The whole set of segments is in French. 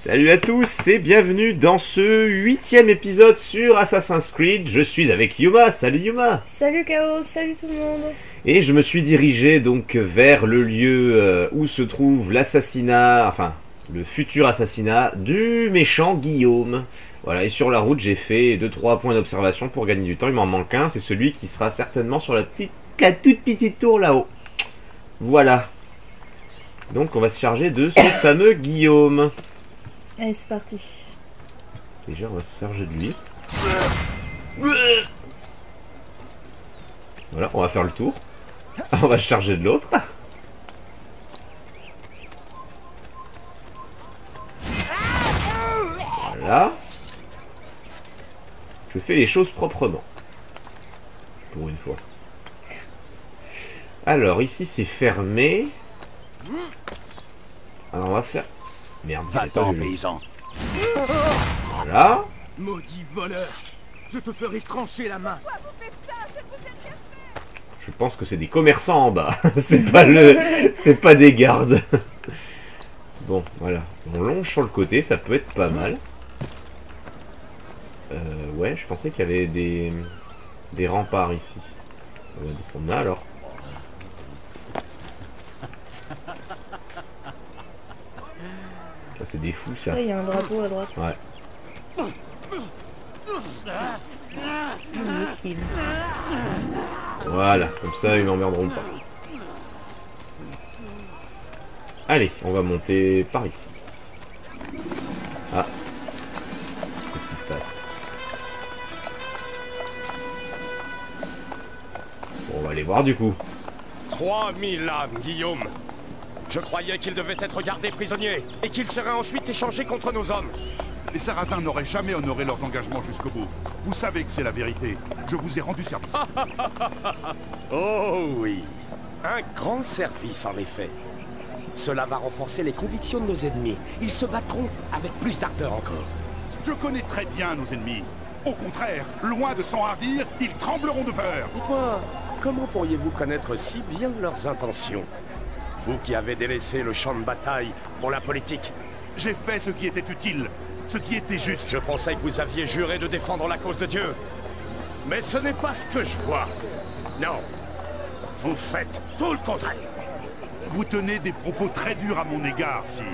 Salut à tous et bienvenue dans ce 8e épisode sur Assassin's Creed. Je suis avec Yuma. Salut Yuma. Salut Chaos, salut tout le monde. Et je me suis dirigé donc vers le lieu où se trouve l'assassinat, enfin le futur assassinat du méchant Guillaume. Voilà, et sur la route j'ai fait 2-3 points d'observation pour gagner du temps. Il m'en manque un, c'est celui qui sera certainement sur la toute petite tour là-haut. Voilà. Donc on va se charger de ce fameux Guillaume. Allez, c'est parti. Déjà, on va se charger de lui. Voilà, on va faire le tour. On va se charger de l'autre. Voilà. Je fais les choses proprement. Pour une fois. Alors, ici, c'est fermé. Alors, on va faire... Merde, j'ai pas vu. Paysan. Voilà. Maudit voleur, je te ferai trancher la main. Je pense que c'est des commerçants en bas. C'est pas des gardes. Bon, voilà. On longe sur le côté, ça peut être pas mal. Ouais, je pensais qu'il y avait des remparts ici. On va descendre là alors. Ça c'est des fous ça. Il y a un drapeau à droite. Ouais. Voilà, comme ça ils n'emmerderont pas. Allez, on va monter par ici. Ah. Qu'est-ce qui se passe? Bon, on va aller voir du coup. 3000 âmes, Guillaume. Je croyais qu'il devait être gardé prisonnier et qu'il serait ensuite échangé contre nos hommes. Les Sarrasins n'auraient jamais honoré leurs engagements jusqu'au bout. Vous savez que c'est la vérité. Je vous ai rendu service. Oh oui, un grand service en effet. Cela va renforcer les convictions de nos ennemis. Ils se battront avec plus d'ardeur encore. Je connais très bien nos ennemis. Au contraire, loin de s'enhardir, ils trembleront de peur. Dites-moi, comment pourriez-vous connaître si bien leurs intentions? Vous qui avez délaissé le champ de bataille pour la politique. J'ai fait ce qui était utile, ce qui était juste. Je pensais que vous aviez juré de défendre la cause de Dieu. Mais ce n'est pas ce que je vois. Non. Vous faites tout le contraire. Vous tenez des propos très durs à mon égard, sire.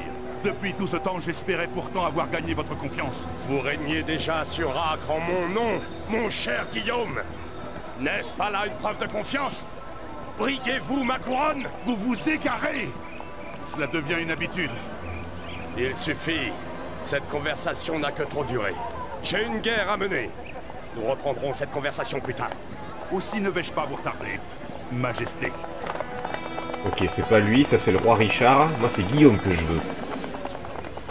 Depuis tout ce temps, j'espérais pourtant avoir gagné votre confiance. Vous régnez déjà sur Acre en mon nom, mon cher Guillaume. N'est-ce pas là une preuve de confiance? Briguez-vous ma couronne? Vous vous égarez. Cela devient une habitude. Il suffit. Cette conversation n'a que trop duré. J'ai une guerre à mener. Nous reprendrons cette conversation plus tard. Aussi ne vais-je pas vous retarder, Majesté. Ok, c'est pas lui, ça c'est le roi Richard. Moi c'est Guillaume que je veux.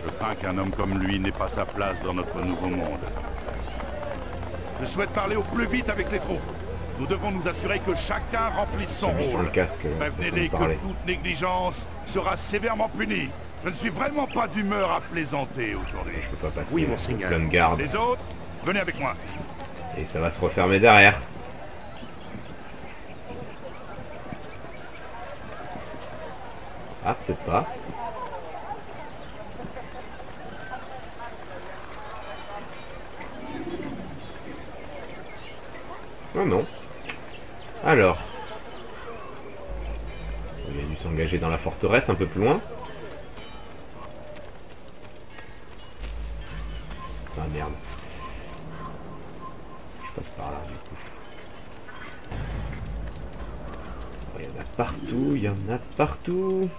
Je crains qu'un homme comme lui n'ait pas sa place dans notre nouveau monde. Je souhaite parler au plus vite avec les troupes. Nous devons nous assurer que chacun remplisse son rôle. Prévenez-les que toute négligence sera sévèrement punie. Je ne suis vraiment pas d'humeur à plaisanter aujourd'hui. Je peux pas passer. Oui, monseigneur. Plein de garde. Les autres, venez avec moi. Et ça va se refermer derrière. Ah, peut-être pas. Non, non. Alors. Il a dû s'engager dans la forteresse un peu plus loin. Ah merde. Je passe par là du coup. Oh, il y en a partout, il y en a partout.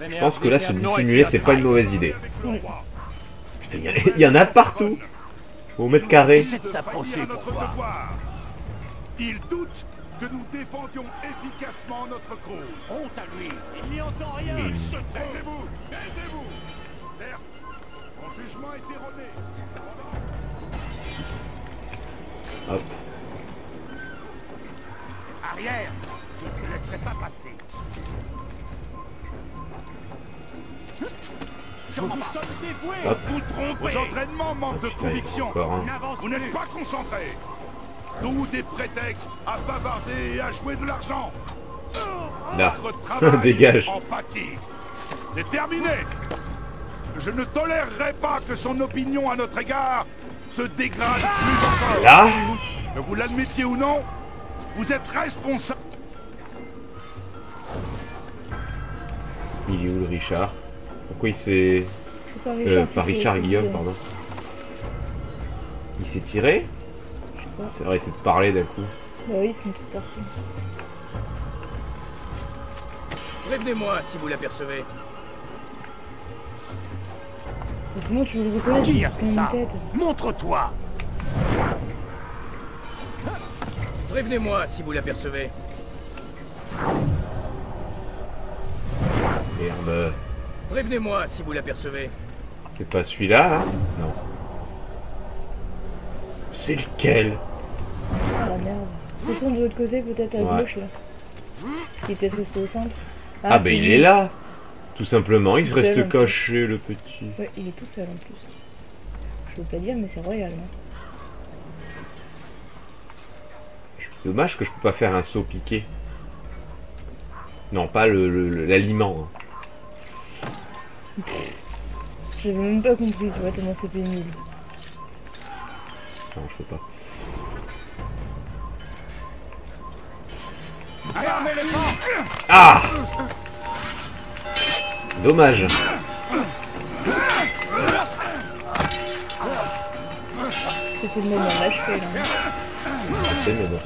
Je pense que là se dissimuler c'est pas une mauvaise idée. Putain, il y en a partout. Au mètre carré. Il doute que nous défendions efficacement notre cause. Honte à lui, il n'y entend rien. Taisez-vous, taisez-vous. Certes, mon jugement est erroné. Hop. Arrière, je ne te laisserai pas passer. Hop. Vous trompez. Vos entraînements manquent de conviction. Encore un. Vous n'êtes pas concentrés. Tout des prétextes à bavarder et à jouer de l'argent. Là. Votre travail Dégage. en pâtit. C'est terminé. Je ne tolérerai pas que son opinion à notre égard se dégrade plus encore. Là. Que vous l'admettiez ou non, vous êtes responsable. Il est où le Richard? Pourquoi il s'est... C'est pas Richard, Guillaume, pardon. Il s'est tiré? Ça aurait été de parler d'un coup. Bah oui, ils sont tous partis. Prévenez-moi si vous l'apercevez. Mais comment tu veux le reconnaître? Qui a C'est fait une ça? tête. Montre-toi. Prévenez-moi si vous l'apercevez. Merde. Prévenez-moi si vous l'apercevez. C'est pas celui-là, là? Non. C'est lequel? Ah la merde. Retourne de l'autre côté, peut-être à Ouais. gauche là. Il est peut-être resté au centre. Ah, c'est bah il lui. est là. Tout simplement, il se Tout seul, reste en plus. caché, le petit. Ouais, il est tout seul en plus. Je veux pas dire, mais c'est royal. Hein. C'est dommage que je peux pas faire un saut piqué. Non, pas l'aliment. J'avais même pas compris, tu vois, tellement c'était nul. Non, je peux pas. Fermez les portes. Ah! Dommage. C'était le moment d'achever là. Je sais, mais bon.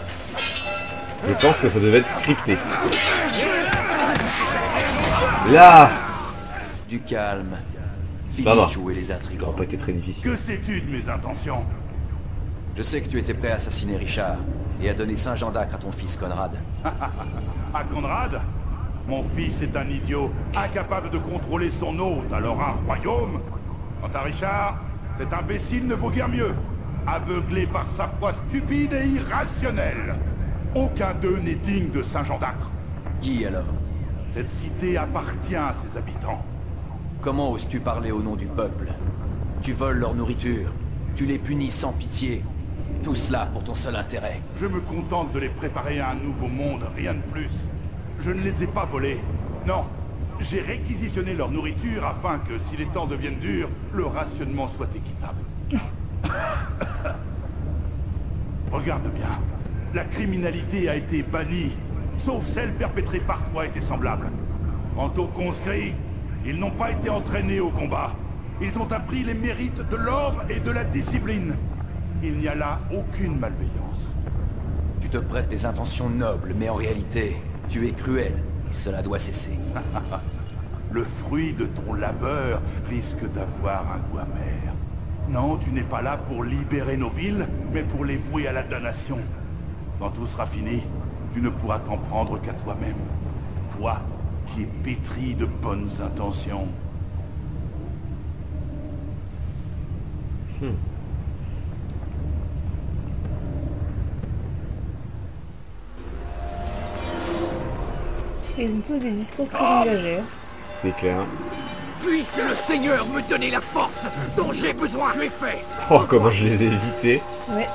Je pense que ça devait être scripté. Là! Du calme. Fini Ça va. de jouer les Ça intrigants. n'aurait pas été très difficile. Que sais-tu de mes intentions? Je sais que tu étais prêt à assassiner Richard et à donner Saint-Jean d'Acre à ton fils Conrad. À Conrad? Mon fils est un idiot, incapable de contrôler son hôte, alors un royaume? Quant à Richard, cet imbécile ne vaut guère mieux. Aveuglé par sa foi stupide et irrationnelle. Aucun d'eux n'est digne de Saint-Jean d'Acre. Qui alors? Cette cité appartient à ses habitants. Comment oses-tu parler au nom du peuple? Tu voles leur nourriture, tu les punis sans pitié. Tout cela pour ton seul intérêt. Je me contente de les préparer à un nouveau monde, rien de plus. Je ne les ai pas volés. Non, j'ai réquisitionné leur nourriture afin que, si les temps deviennent durs, le rationnement soit équitable. Regarde bien. La criminalité a été bannie, sauf celle perpétrée par toi et tes semblables. Quant aux conscrits, ils n'ont pas été entraînés au combat. Ils ont appris les mérites de l'ordre et de la discipline. Il n'y a là aucune malveillance. Tu te prêtes des intentions nobles, mais en réalité, tu es cruel. Cela doit cesser. Le fruit de ton labeur risque d'avoir un goût amer. Non, tu n'es pas là pour libérer nos villes, mais pour les vouer à la damnation. Quand tout sera fini, tu ne pourras t'en prendre qu'à toi-même. Toi, qui es pétri de bonnes intentions. Ils ont tous des discours très engagés. Hein. C'est clair. Puisse le Seigneur me donner la force dont j'ai besoin. Tu es fait. Oh, comment je les ai évités. Ouais.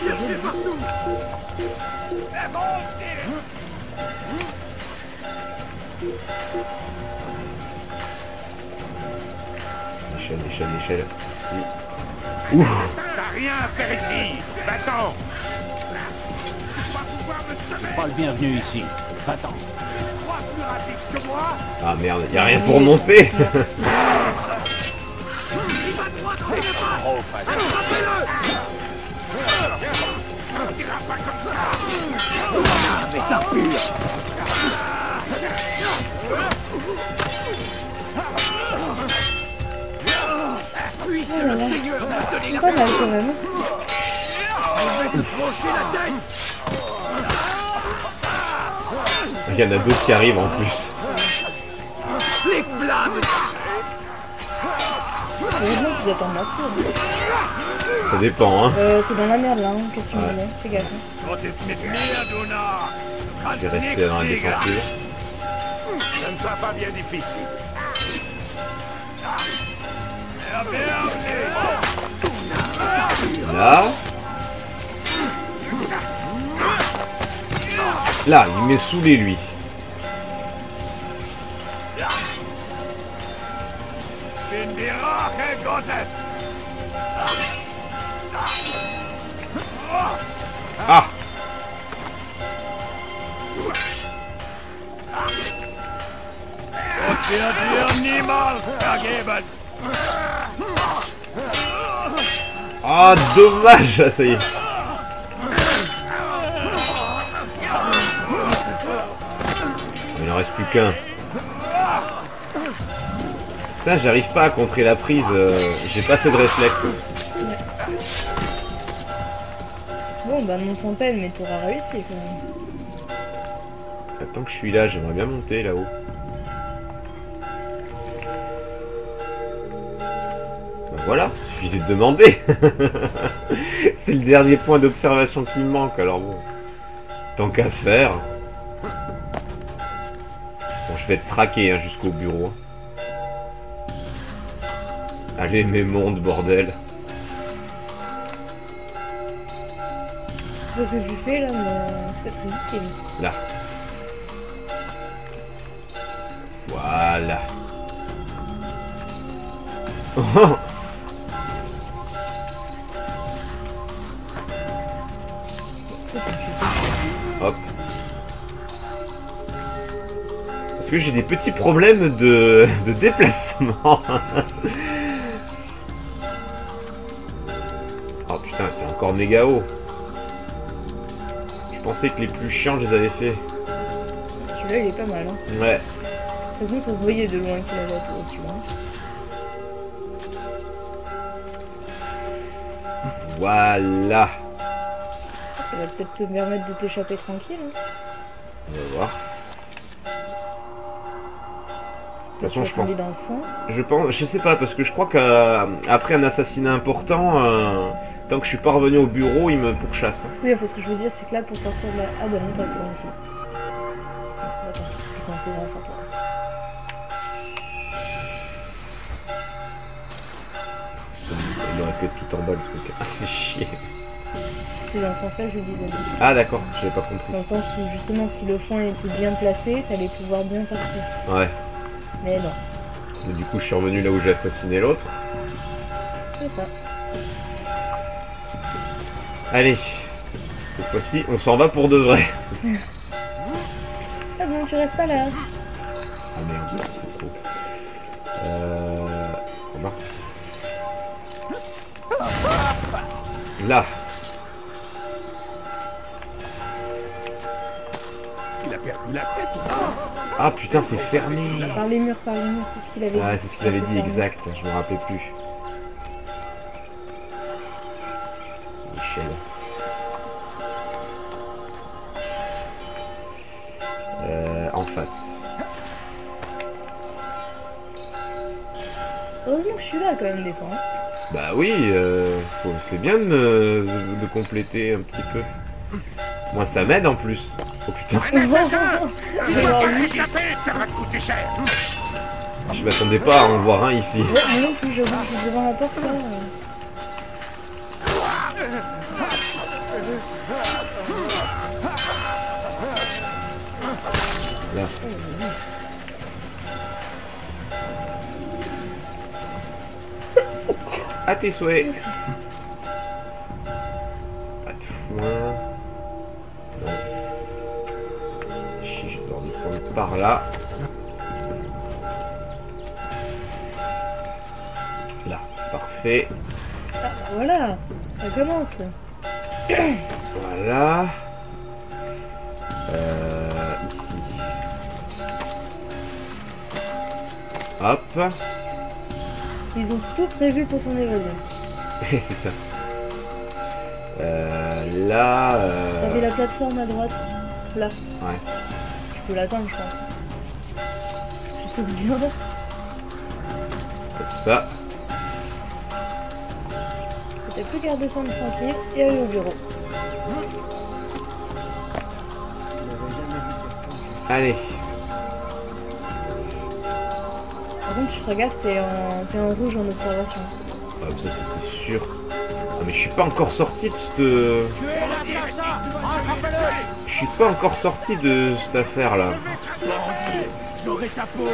Cherchez partout. L'échelle. Ouh. T'as rien à faire ici. Va-t'en. Pas le bienvenu ici. Attends. Crois plus rapide que moi. Ah merde, y a rien pour monter. Il va droit dans les bras. Oh, pas de- Attrapez-le. Ça ne ira pas comme ça. Mais t'as pu. Puisse le Seigneur me donner la Pas mal quand même. Je vais te trancher la tête. Il y en a d'autres qui arrivent en plus. Les flammes. Heureusement qu'ils attendent la cour. Ça dépend, hein. T'es dans la merde là, hein. Qu'est-ce que tu me dis? Fais gaffe. Hein. Gott ist mit mir, Duna. Je vais rester dans la défensive. Ça ne sera pas bien difficile. Là. Là, il m'est saoulé lui. Ah! Ah, dommage! Ça y est. Il n'en reste plus qu'un. Putain, j'arrive pas à contrer la prise. J'ai pas assez de réflexe. Bon, bah non sans peine, mais t'auras réussi quand même. Tant que je suis là, j'aimerais bien monter là-haut. Ben voilà, suffisait de demander. C'est le dernier point d'observation qui me manque, alors bon. Tant qu'à faire. Bon, je vais être traqué hein, jusqu'au bureau. Allez, mes mondes, bordel. C'est ce que tu fais là, mais c'est pas très utile. Là. Voilà. Hop. Parce que j'ai des petits problèmes de déplacement. Oh putain, c'est encore méga haut. Je pensais que les plus chiants, je les avais fait. Celui-là, il est pas mal. Hein. Ouais. De toute façon, ça se voyait de loin qu'il avait la tour, celui-là. Voilà. Ça va peut-être te permettre de t'échapper tranquille. Hein. On va voir. De toute façon, je pense, je sais pas, parce que je crois qu'après un assassinat important, tant que je suis pas revenu au bureau, il me pourchasse. Hein. Oui, enfin, ce que je veux dire, c'est que là, pour sortir de la... Ah bah non, t'as fait ici. Attends, j'ai commencé dans la forteresse. Il aurait pu être tout en bas le truc. Ah, fait chier. C'était dans ce sens-là que je disais. Ah d'accord, j'avais pas compris. Dans le sens où justement, si le fond était bien placé, t'allais pouvoir bien partir. Ouais. Mais non. Mais du coup, je suis revenu là où j'ai assassiné l'autre. C'est ça. Allez. Cette fois-ci, on s'en va pour de vrai. Ah bon, tu restes pas là. Ah merde, c'est trop. Remarque. Là. Il a perdu la tête. Ah putain, c'est fermé. Par les murs, c'est ce qu'il avait dit. Ouais, c'est ce qu'il avait dit, fermé. exact. Je me rappelais plus. Michel. En face. Heureusement que je suis là quand même des fois. Hein. Bah oui, c'est bien de compléter un petit peu. Moi ça m'aide en plus. Oh putain. Je vais voir lui. Je m'attendais pas à en voir un ici. Ouais, moi non plus, j'avoue, je suis devant la porte là. Là. À tes souhaits. Pas de foin. Non. Je dois descendre par là. Là, parfait. Ah, voilà, ça commence. Voilà. Ici. Hop. Ils ont tout prévu pour ton évasion. C'est ça. Là. T'avais la plateforme à droite. Là. Ouais. Tu peux l'atteindre, je pense. Si tu sautes bien. Comme ça. T'as plus qu'à redescendre tranquille et aller au bureau. Allez. Par contre, tu feras gaffe, t'es en rouge en observation. Ah, ça c'était sûr. Ah, mais je suis pas encore sorti de cette. Je suis pas encore sorti de cette affaire là. J'aurai ta peau.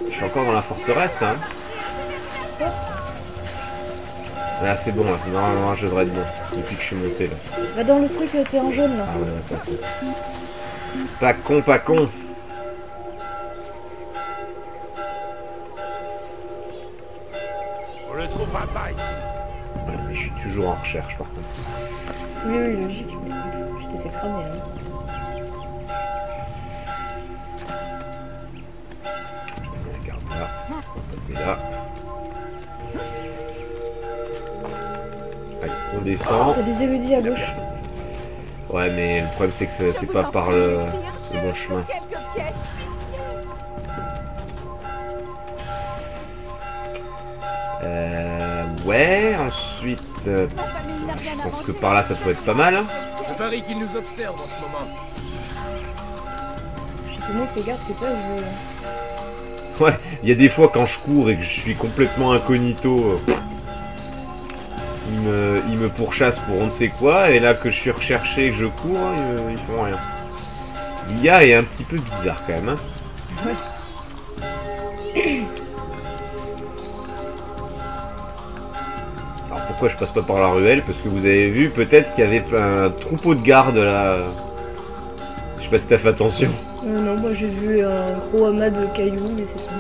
Je suis encore dans la forteresse, hein. Là, c'est bon, là. Normalement, je devrais être bon. Depuis que je suis monté, là. Va dans le truc, c'est en jaune, là. Ah ouais, d'accord. Pas con, pas con. On le trouvera pas ici. Ouais, mais je suis toujours en recherche, par contre. Oui, oui, logique. Mais je t'ai fait cramer, hein. Regarde là. On va passer là. Allez, on descend. Il y a des érudits à gauche. Ouais, mais le problème, c'est que c'est pas par le bon chemin. Ouais, ensuite... je pense que par là, ça peut être pas mal. Je parie qu'il nous observe en ce moment. Je te mets, fais gaffe que toi, je vais... Ouais, il y a des fois quand je cours et que je suis complètement incognito, ils me pourchassent pour on ne sait quoi, et là que je suis recherché et que je cours, ils font rien. L'IA est un petit peu bizarre quand même. Hein. Ouais. Alors pourquoi je passe pas par la ruelle? Parce que vous avez vu peut-être qu'il y avait un troupeau de garde là. Je sais pas si t'as fait attention. Non, moi j'ai vu un gros amas de cailloux, mais c'est tout.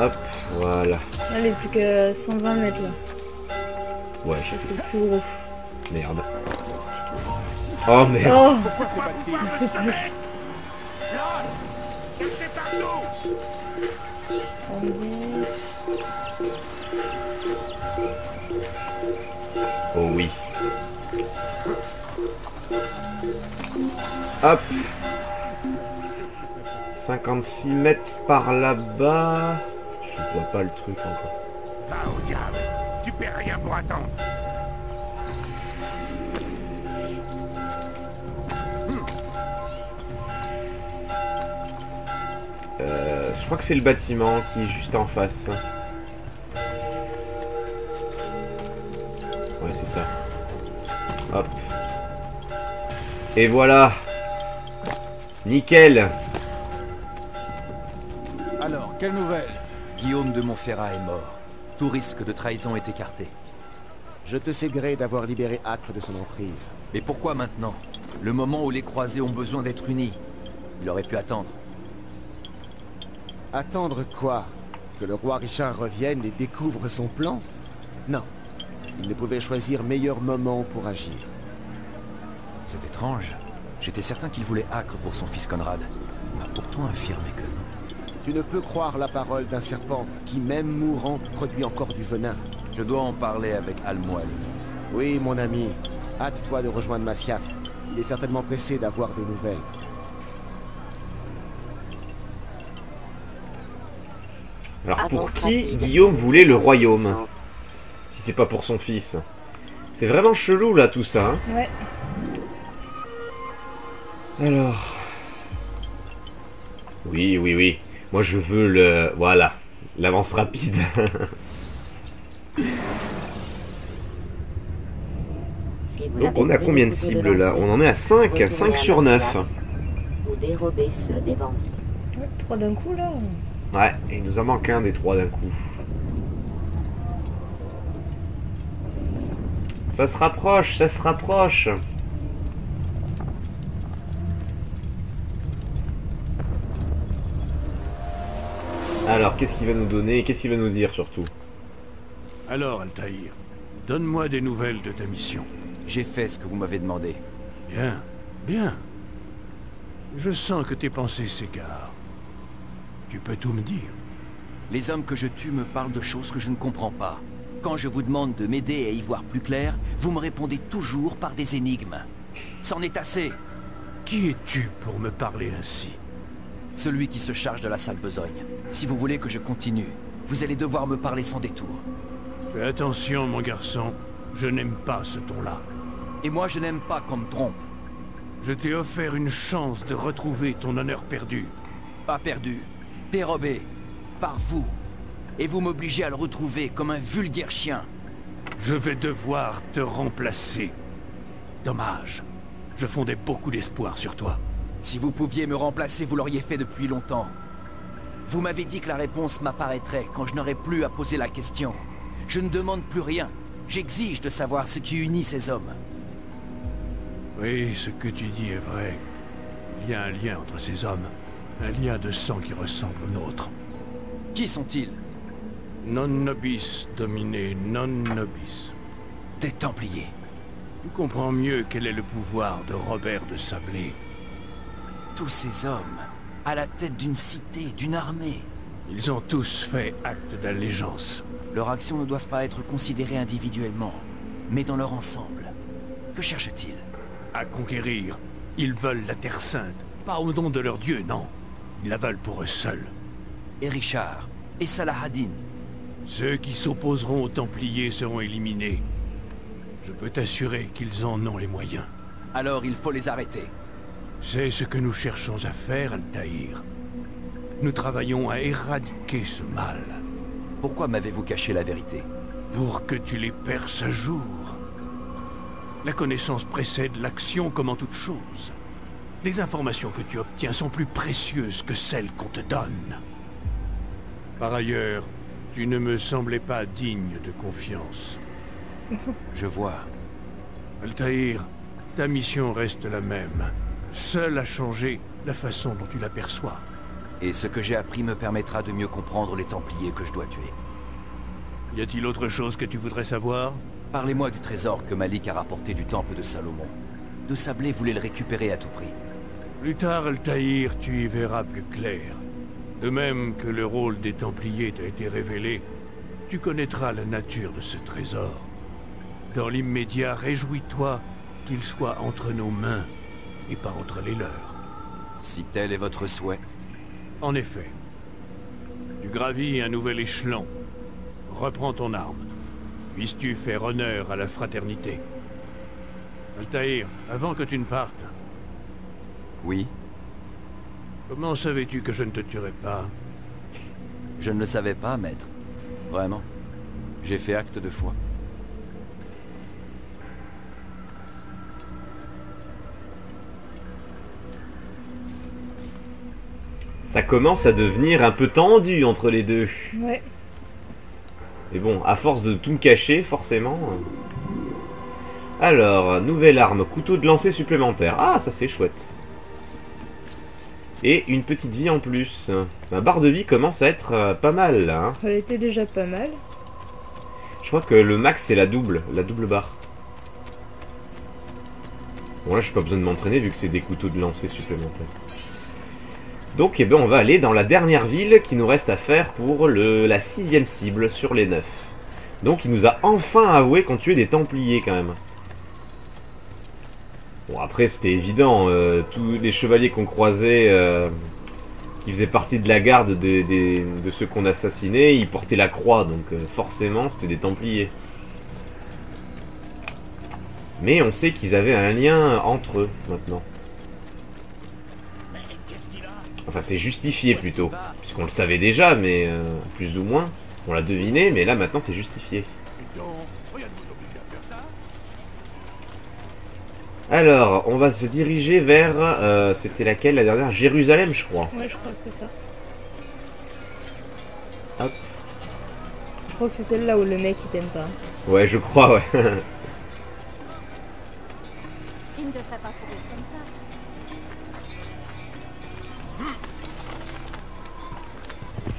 Hop, voilà. Allez, plus qu'à 120 mètres là. Ouais, j'ai C'est le plus gros. fait. Merde. Oh merde. Oh, c'est pas juste. Cachez partout. 110. Oh oui. Hop. 56 mètres par là-bas. Je vois pas le truc encore. Va au diable. Tu perds rien pour attendre. Je crois que c'est le bâtiment qui est juste en face. Ouais, c'est ça. Hop. Et voilà. Nickel. Alors, quelle nouvelle? Guillaume de Montferrat est mort. Tout risque de trahison est écarté. Je te sais gré d'avoir libéré Acre de son emprise. Mais pourquoi maintenant? Le moment où les croisés ont besoin d'être unis. Il aurait pu attendre. Attendre quoi? Que le roi Richard revienne et découvre son plan? Non. Il ne pouvait choisir meilleur moment pour agir. C'est étrange. J'étais certain qu'il voulait Acre pour son fils Conrad. M'a pourtant affirmé que non. Tu ne peux croire la parole d'un serpent qui, même mourant, produit encore du venin. Je dois en parler avec Almoil. Oui, mon ami. Hâte-toi de rejoindre Masyaf. Il est certainement pressé d'avoir des nouvelles. Alors pour qui Guillaume voulait le royaume? Si c'est pas pour son fils. C'est vraiment chelou là tout ça. Hein. Ouais. Alors... Oui, oui, oui. Moi je veux le... Voilà. L'avance rapide. Donc on a combien de cibles là? On en est à 5. 5 sur 9. Ou dérober ceux des bandits. Ouais, 3 d'un coup là. Ouais, et il nous en manque un des 3 d'un coup. Ça se rapproche, ça se rapproche. Alors, qu'est-ce qu'il va nous donner? Qu'est-ce qu'il va nous dire surtout? Alors, Altaïr, donne-moi des nouvelles de ta mission. J'ai fait ce que vous m'avez demandé. Bien, bien. Je sens que tes pensées s'égarent. Tu peux tout me dire. Les hommes que je tue me parlent de choses que je ne comprends pas. Quand je vous demande de m'aider à y voir plus clair, vous me répondez toujours par des énigmes. C'en est assez. Qui es-tu pour me parler ainsi? Celui qui se charge de la sale besogne. Si vous voulez que je continue, vous allez devoir me parler sans détour. Fais attention, mon garçon. Je n'aime pas ce ton-là. Et moi, je n'aime pas qu'on me trompe. Je t'ai offert une chance de retrouver ton honneur perdu. Pas perdu. Dérobé. Par vous. Et vous m'obligez à le retrouver comme un vulgaire chien. Je vais devoir te remplacer. Dommage. Je fondais beaucoup d'espoir sur toi. Si vous pouviez me remplacer, vous l'auriez fait depuis longtemps. Vous m'avez dit que la réponse m'apparaîtrait quand je n'aurais plus à poser la question. Je ne demande plus rien. J'exige de savoir ce qui unit ces hommes. Oui, ce que tu dis est vrai. Il y a un lien entre ces hommes. Un lien de sang qui ressemble au nôtre. Qui sont-ils? Non nobis, dominé, non nobis. Des Templiers. Tu comprends mieux quel est le pouvoir de Robert de Sablé. Tous ces hommes, à la tête d'une cité, d'une armée. Ils ont tous fait acte d'allégeance. Leurs actions ne doivent pas être considérées individuellement, mais dans leur ensemble. Que cherchent-ils? À conquérir. Ils veulent la Terre Sainte. Pas au nom de leur dieu, non. Ils la veulent pour eux seuls. Et Richard, et Salahadin. Ceux qui s'opposeront aux Templiers seront éliminés. Je peux t'assurer qu'ils en ont les moyens. Alors il faut les arrêter. C'est ce que nous cherchons à faire, Altaïr. Nous travaillons à éradiquer ce mal. Pourquoi m'avez-vous caché la vérité? Pour que tu les perces à jour. La connaissance précède l'action comme en toute chose. Les informations que tu obtiens sont plus précieuses que celles qu'on te donne. Par ailleurs, tu ne me semblais pas digne de confiance. Je vois. Altaïr, ta mission reste la même. Seule a changé la façon dont tu l'aperçois. Et ce que j'ai appris me permettra de mieux comprendre les Templiers que je dois tuer. Y a-t-il autre chose que tu voudrais savoir? Parlez-moi du trésor que Malik a rapporté du temple de Salomon. De Sablé voulait le récupérer à tout prix. Plus tard, Altaïr, tu y verras plus clair. De même que le rôle des Templiers t'a été révélé, tu connaîtras la nature de ce trésor. Dans l'immédiat, réjouis-toi qu'il soit entre nos mains et pas entre les leurs. Si tel est votre souhait. En effet. Tu gravis un nouvel échelon. Reprends ton arme. Puisses-tu faire honneur à la fraternité. Altaïr, avant que tu ne partes... Oui. Comment savais-tu que je ne te tuerais pas? Je ne le savais pas, maître. Vraiment. J'ai fait acte de foi. Ça commence à devenir un peu tendu entre les deux. Ouais. Mais bon, à force de tout me cacher, forcément... Alors, nouvelle arme, couteau de lancer supplémentaire. Ah, ça c'est chouette. Et une petite vie en plus. Ma barre de vie commence à être pas mal là. Hein. Elle était déjà pas mal. Je crois que le max c'est la double barre. Bon là j'ai pas besoin de m'entraîner vu que c'est des couteaux de lancer supplémentaires. Donc eh ben, on va aller dans la dernière ville qui nous reste à faire pour la 6ème cible sur les 9. Donc il nous a enfin avoué qu'on tuait des Templiers quand même. Bon après c'était évident, tous les chevaliers qu'on croisait qui faisaient partie de la garde de ceux qu'on assassinait, ils portaient la croix, donc forcément c'était des Templiers. Mais on sait qu'ils avaient un lien entre eux maintenant. Enfin c'est justifié plutôt, puisqu'on le savait déjà, mais plus ou moins, on l'a deviné, mais là maintenant c'est justifié. Alors, on va se diriger vers... c'était laquelle la dernière? Jérusalem, je crois. Ouais, je crois que c'est ça. Hop. Je crois que c'est celle-là où le mec il t'aime pas. Ouais, je crois, ouais. Il ne devrait pas courir comme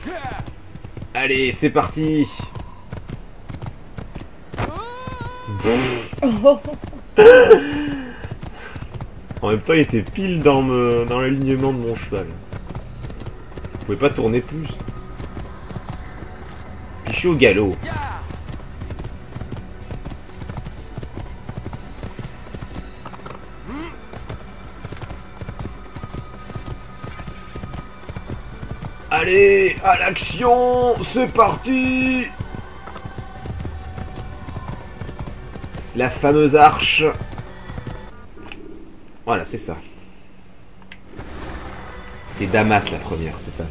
ça. Allez, c'est parti. En même temps, il était pile dans l'alignement de mon cheval. Je pouvais pas tourner plus. Puis je suis au galop. Allez, à l'action, c'est parti. C'est la fameuse arche. Voilà, c'est ça. C'était Damas la première, c'est ça.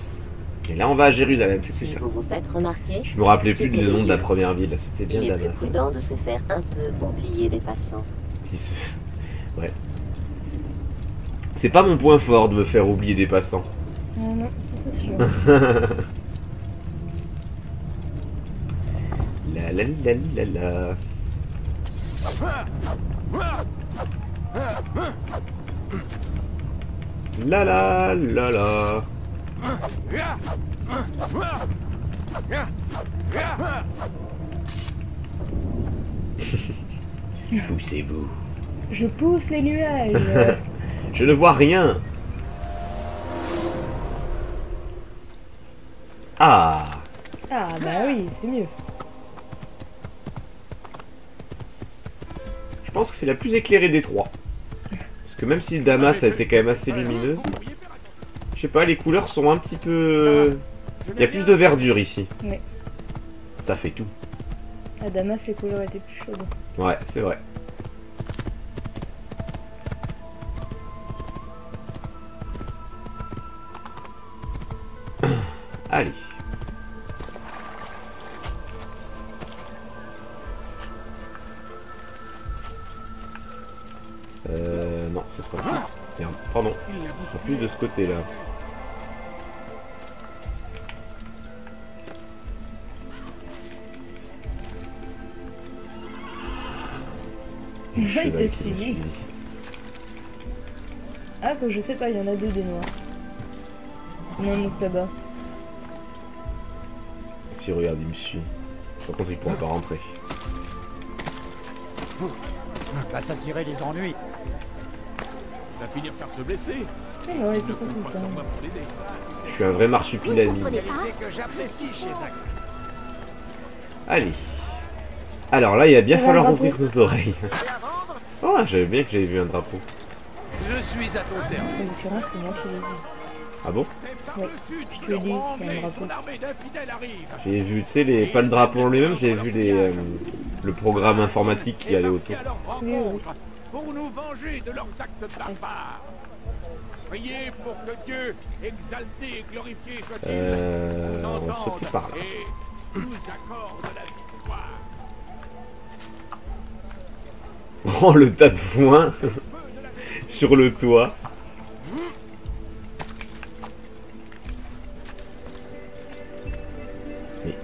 Et là, on va à Jérusalem, c'est Si sûr. vous vous faites remarquer, Je me rappelais plus c'était du nom de la lieux. première ville. C'était bien Il est plus Damas. prudent de se faire un peu oublier des passants. Ouais. C'est pas mon point fort de me faire oublier des passants. Non, non, ça c'est sûr. La la la la la. La la la la. Poussez-vous. Je pousse les nuages. Je ne vois rien. Ah. Ah bah oui, c'est mieux. Je pense que c'est la plus éclairée des trois. Parce que même si Damas a été quand même assez lumineuse, je sais pas, les couleurs sont un petit peu... Il y a plus de verdure ici. Oui. Ça fait tout. À Damas, les couleurs étaient plus chaudes. Ouais, c'est vrai. Allez. Non, ce sera plus. Merde, pardon. Ce sera plus de ce côté-là. Il t'a suivi. Ah, que je sais pas, il y en a deux des noirs. Non, donc là-bas. Si, regarde, il me suit. Par contre, il pourra pas rentrer. Va s'attirer les ennuis. Il va finir par se blesser. Il aurait pu ça tout le temps. Je suis un vrai marsupilami. Que j'apprécie chez Zach. Allez. Alors là, il va bien On va falloir un ouvrir drapeau. nos oreilles. Oh, j'avais bien que j'avais vu un drapeau. Je suis à ton service. En l'occurrence, c'est moi qui l'ai vu. Ah bon? Ouais, je te l'ai dit, il y a un drapeau. J'ai vu, tu sais, les... pas le drapeau en lui-même, j'ai vu les, le programme informatique qui allait autour. Oui, oui. Pour nous venger de leurs actes de barbares. Priez pour que Dieu, exalté et glorifié soit-il, nous On va se entende par là. et nous accorde la victoire. Oh, le tas de foin sur le toit. Oui.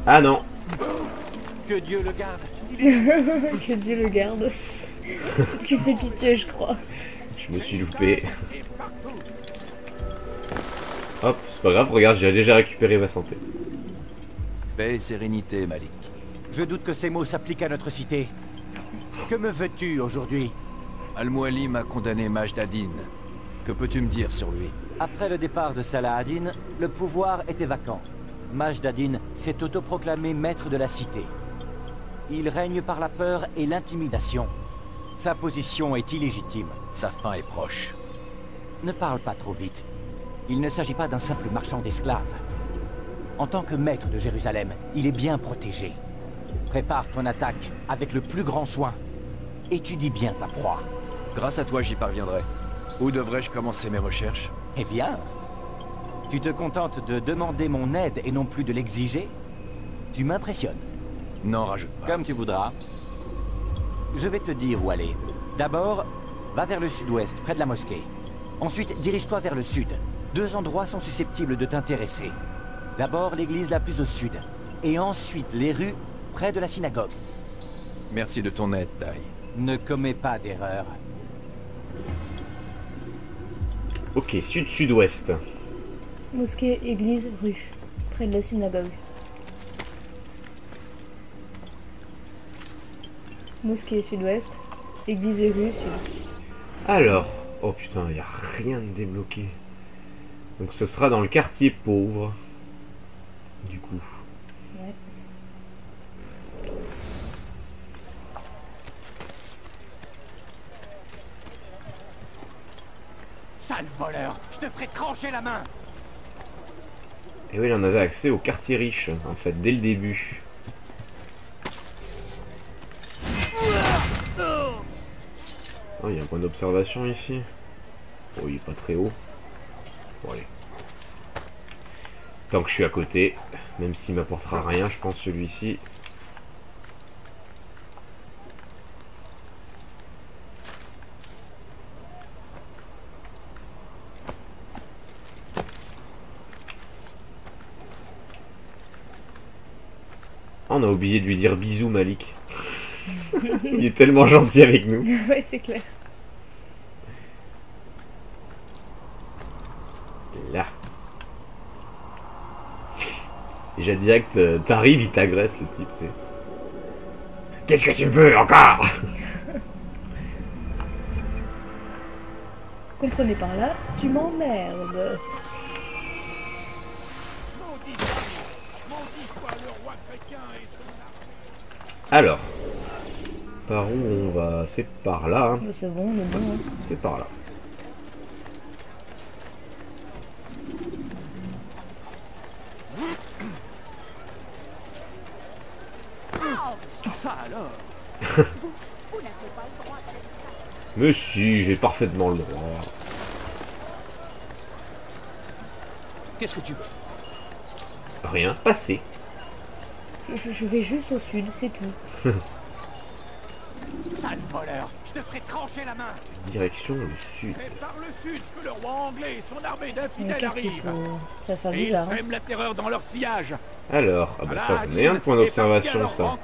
Ah non. Que Dieu le garde. Que Dieu le garde. Tu fais pitié, je crois. Je me suis loupé. Hop, c'est pas grave, regarde, j'ai déjà récupéré ma santé. Paix et sérénité, Malik. Je doute que ces mots s'appliquent à notre cité. Que me veux-tu aujourd'hui? Al-Mualim a condamné Majd ad-Din. Que peux-tu me dire sur lui? Après le départ de Salah ad-Din, le pouvoir était vacant. Majd ad-Din s'est autoproclamé maître de la cité. Il règne par la peur et l'intimidation. Sa position est illégitime. Sa fin est proche. Ne parle pas trop vite. Il ne s'agit pas d'un simple marchand d'esclaves. En tant que maître de Jérusalem, il est bien protégé. Prépare ton attaque avec le plus grand soin. Étudie bien ta proie. Grâce à toi, j'y parviendrai. Où devrais-je commencer mes recherches? Eh bien, tu te contentes de demander mon aide et non plus de l'exiger? Tu m'impressionnes. N'en rajoute pas. Comme tu voudras. Je vais te dire où aller. D'abord, va vers le sud-ouest, près de la mosquée. Ensuite, dirige-toi vers le sud. Deux endroits sont susceptibles de t'intéresser. D'abord, l'église la plus au sud. Et ensuite, les rues près de la synagogue. Merci de ton aide, Dai. Ne commets pas d'erreur. Ok, sud-sud-ouest. Mosquée, église, rue. Près de la synagogue. Mosquée, sud-ouest. Église et rue, sud. Alors, oh putain, il n'y a rien de débloqué. Donc ce sera dans le quartier pauvre. Du coup. Ouais. Sale voleur, je te ferai trancher la main. Et oui, on avait accès au quartier riche, en fait, dès le début. Oh, il y a un point d'observation ici. Oh, il est pas très haut. Bon, allez. Tant que je suis à côté, même s'il m'apportera rien, je pense celui-ci. on a oublié de lui dire bisous, Malik. Il est tellement gentil avec nous. Ouais, c'est clair. Là. Déjà direct, t'arrives, il t'agresse le type, tu sais. Qu'est-ce que tu veux encore? Comprenez par là, tu m'emmerdes. Alors, par où on va? C'est par là. Hein. C'est bon, on est bon. Hein. C'est par là. Ça alors. Mais si, j'ai parfaitement le droit. Qu'est-ce que tu veux? Rien, passé. Je vais juste au sud, c'est tout. Sale voleur, je te ferai trancher la main. Direction le sud. C'est par le sud que le roi anglais et son armée d'infidèles arrivent. Ça fait Et ils bizarre. sèment la terreur dans leur sillage. Alors, ah bah ça, j'en ai un point d'observation, ça.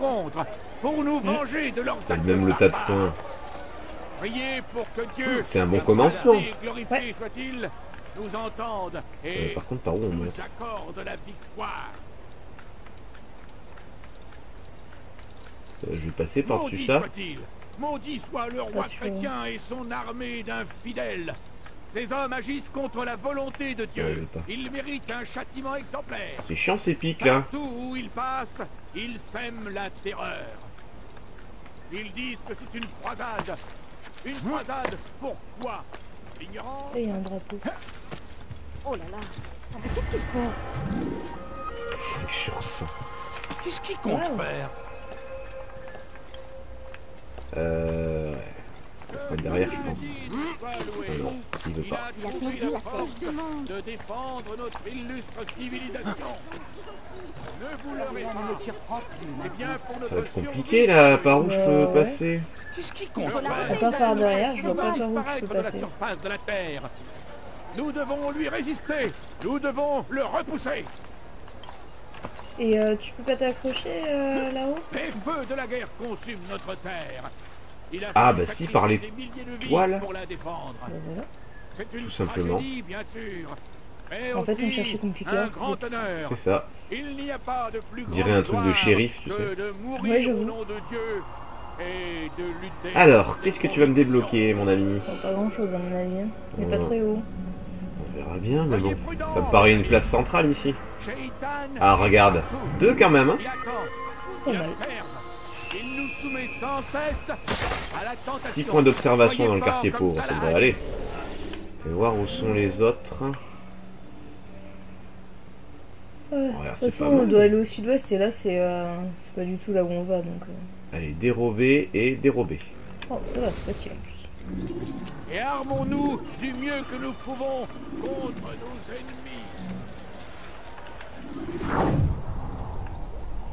Pour nous venger de leurs T'as même le tas de foin. Priez pour que Dieu, c'est un bon commencement. glorifié soit-il, nous entende et par contre, par où on nous monte? accorde la victoire. Je vais passer par-dessus ça. Maudit soit le roi chrétien et son armée d'infidèles. Ces hommes agissent contre la volonté de Dieu. Ils méritent un châtiment exemplaire. C'est chiant ces pics là. Partout où ils passent, ils sèment la terreur. Ils disent que c'est une croisade. Une croisade, pourquoi? Ignorant. Et il y a un drapeau. Oh là là. Ah, mais qu'est-ce qu'il faut? 5 sur 100. Qu'est-ce qu'il compte faire? Ouais. Ça serait derrière, je pense. Non, il veut pas. Il a perdu la force du monde. De défendre notre illustre civilisation. Ne vous leurrez pas. C'est bien pour notre Ça va être compliqué là, par où je peux passer? Qu'est-ce qui compte Je peux pas par derrière, je vois pas par où je peux de la passer. surface de la terre. Nous devons lui résister. Nous devons le repousser. Et tu peux pas t'accrocher là-haut? Les feux de la guerre consument notre terre. Il a Ah fallu bah si, par les sacrifier des milliers de vies toiles. pour la défendre. Voilà. C'est une Tout simplement. tragédie, bien sûr. Mais En fait, on aussi cherchait compliqué. un grand honneur. C'est ça. Il n'y a pas de plus On dirait un truc de shérif, tu sais. que de mourir Ouais, j'avoue. au nom de Dieu et de lutter. Alors, qu'est-ce que tu vas me débloquer, mon ami? Pas grand chose à mon avis. Hein. Il est pas très haut. On verra bien, mais bon. Ça me paraît une place centrale ici. Ah, regarde. 2 quand même, hein. Pas mal. Il nous soumet sans cesse à la tentation. 6 points d'observation dans le quartier Comme pauvre, ça ça la devrait aller. Je vais voir où sont les autres. Ouais. De Regarde, toute c'est façon, pas on mal. doit aller au sud-ouest et là, c'est pas du tout là où on va. Donc, Allez, dérober et dérober. Oh, ça va, c'est facile en plus. Et armons-nous du mieux que nous pouvons contre nos ennemis.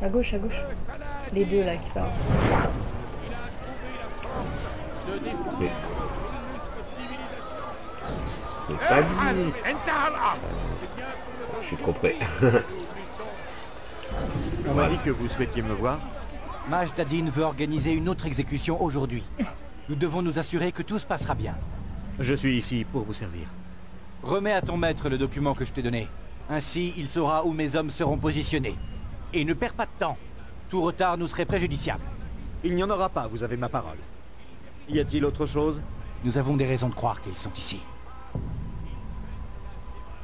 À gauche, à gauche. Les deux là qui parlent. Il a trouvé la force de défendre Mais- notre civilisation. Mais pas dit. Je suis trop près. On m'a dit que vous souhaitiez me voir. Maj Dadin veut organiser une autre exécution aujourd'hui. Nous devons nous assurer que tout se passera bien. Je suis ici pour vous servir. Remets à ton maître le document que je t'ai donné. Ainsi, il saura où mes hommes seront positionnés. Et ne perds pas de temps. Tout retard nous serait préjudiciable. Il n'y en aura pas, vous avez ma parole. Y a-t-il autre chose? Nous avons des raisons de croire qu'ils sont ici.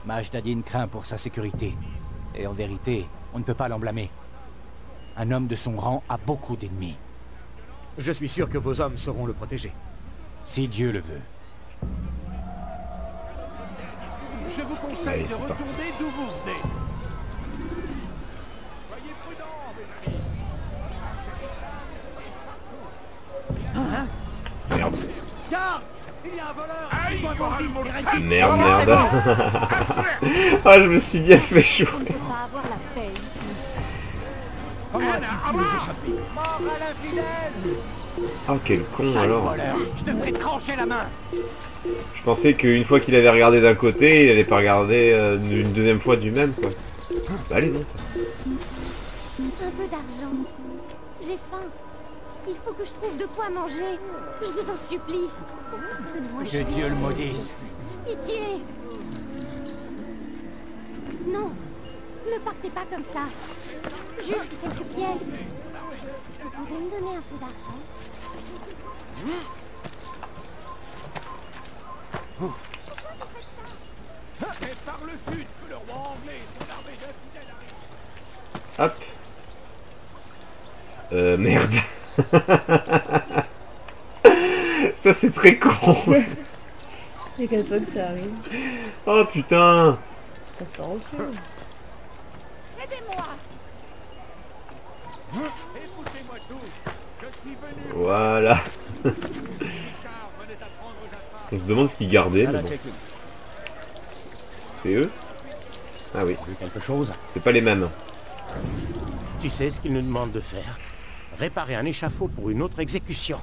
Maj Dadin craint pour sa sécurité. Et en vérité, on ne peut pas l'en blâmer. Un homme de son rang a beaucoup d'ennemis. Je suis sûr que vos hommes sauront le protéger. Si Dieu le veut. Je vous conseille Allez, de c'est parti. retourner d'où vous venez. Soyez prudents, mes amis. Merde. Garde! Il y a un voleur! Merde, merde. Ah, je me suis bien fait chaud. On ne peut pas avoir la paix ici. Mort à l'infidèle! Ah, quel con alors. Je te ferai trancher la main! Je pensais qu'une fois qu'il avait regardé d'un côté, il allait pas regarder une deuxième fois du même, quoi. Bah, allez, monte. Un peu peu d'argent. J'ai faim. Il faut que je trouve de quoi manger. Je vous en supplie. Donnez-moi Que Dieu le maudisse. Pitié. Non. Ne partez pas comme ça. Juste quelques pièces. Vous pouvez me donner un peu d'argent? C'est par le sud que le roi anglais et son armée d'infidèles Hop. arrivent. Merde. Ça c'est très con. Et quelle fois que ça arrive. Oh putain. Passe par au feu. Aidez-moi. Écoutez-moi tous. Je suis venu. Voilà. Richard venait d'apprendre Jafar. On se demande ce qu'ils gardaient, mais bon. C'est eux? Ah oui. Quelque chose? C'est pas les mêmes. Tu sais ce qu'il nous demande de faire? Réparer un échafaud pour une autre exécution.